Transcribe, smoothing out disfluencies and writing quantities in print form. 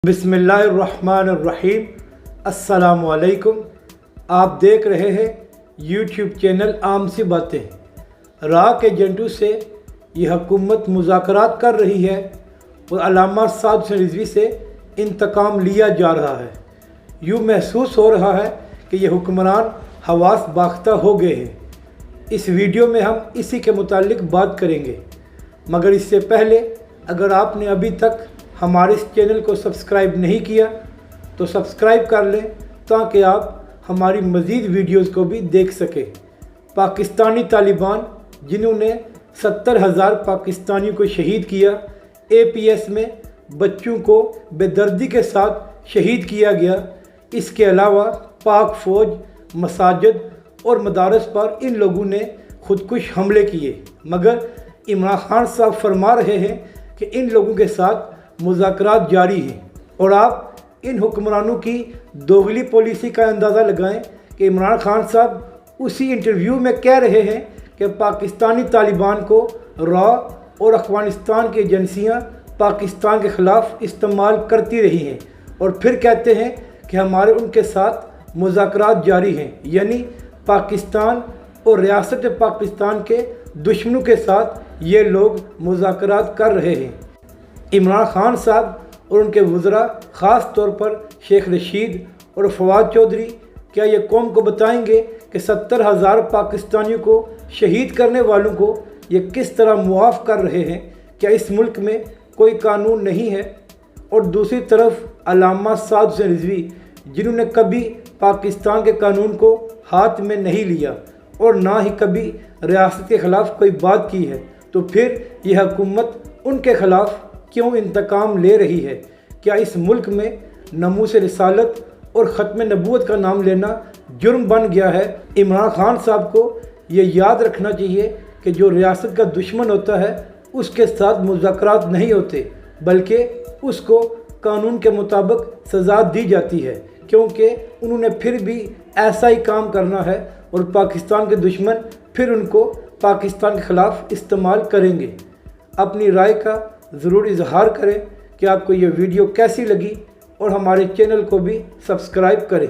बिस्मिल्लाहिर्रहमानिर्रहीम। अस्सलाम वालेकुम। आप देख रहे हैं यूट्यूब चैनल आम सी बातें। राह के एजेंटों से ये हुकूमत मुज़ाकरात कर रही है और अल्लामा साद हुसैन रिज़वी से इंतकाम लिया जा रहा है। यूँ महसूस हो रहा है कि ये हुक्मरान हवास बाख्ता हो गए हैं। इस वीडियो में हम इसी के मुतालिक बात करेंगे, मगर इससे पहले अगर आपने अभी तक हमारे इस चैनल को सब्सक्राइब नहीं किया तो सब्सक्राइब कर लें ताकि आप हमारी मज़ीद वीडियोस को भी देख सकें। पाकिस्तानी तालिबान जिन्होंने 70,000 पाकिस्तानियों को शहीद किया, APS में बच्चों को बेदर्दी के साथ शहीद किया गया। इसके अलावा पाक फ़ौज, मसाजिद और मदारस पर इन लोगों ने खुदकुश हमले किए, मगर इमरान खान साहब फरमा रहे हैं कि इन लोगों के साथ मुज़ाकरात जारी हैं। और आप इन हुक्मरानों की दोगली पॉलिसी का अंदाज़ा लगाएं कि इमरान खान साहब उसी इंटरव्यू में कह रहे हैं कि पाकिस्तानी तालिबान को रॉ और अफ़गानिस्तान की एजेंसियां पाकिस्तान के ख़िलाफ़ इस्तेमाल करती रही हैं, और फिर कहते हैं कि हमारे उनके साथ मुज़ाकरात जारी हैं। यानी पाकिस्तान और रियासत पाकिस्तान के दुश्मनों के साथ ये लोग मुज़ाकरात कर रहे हैं। इमरान खान साहब और उनके वज़रा ख़ास तौर पर शेख रशीद और फवाद चौधरी क्या ये कौम को बताएंगे कि 70,000 पाकिस्तानियों को शहीद करने वालों को ये किस तरह मुआफ़ कर रहे हैं? क्या इस मुल्क में कोई कानून नहीं है? और दूसरी तरफ अल्लामा साद हुसैन रिज़वी जिन्होंने कभी पाकिस्तान के कानून को हाथ में नहीं लिया और ना ही कभी रियासत के ख़िलाफ़ कोई बात की है, तो फिर यह हुकूमत उनके ख़िलाफ़ क्यों इंतकाम ले रही है? क्या इस मुल्क में नमूस रिसालत और ख़त्म नबूवत का नाम लेना जुर्म बन गया है? इमरान खान साहब को ये याद रखना चाहिए कि जो रियासत का दुश्मन होता है उसके साथ मुज़ाकरात नहीं होते, बल्कि उसको कानून के मुताबिक सज़ा दी जाती है, क्योंकि उन्होंने फिर भी ऐसा ही काम करना है और पाकिस्तान के दुश्मन फिर उनको पाकिस्तान के ख़िलाफ़ इस्तेमाल करेंगे। अपनी राय का ज़रूर इजहार करें कि आपको ये वीडियो कैसी लगी, और हमारे चैनल को भी सब्सक्राइब करें।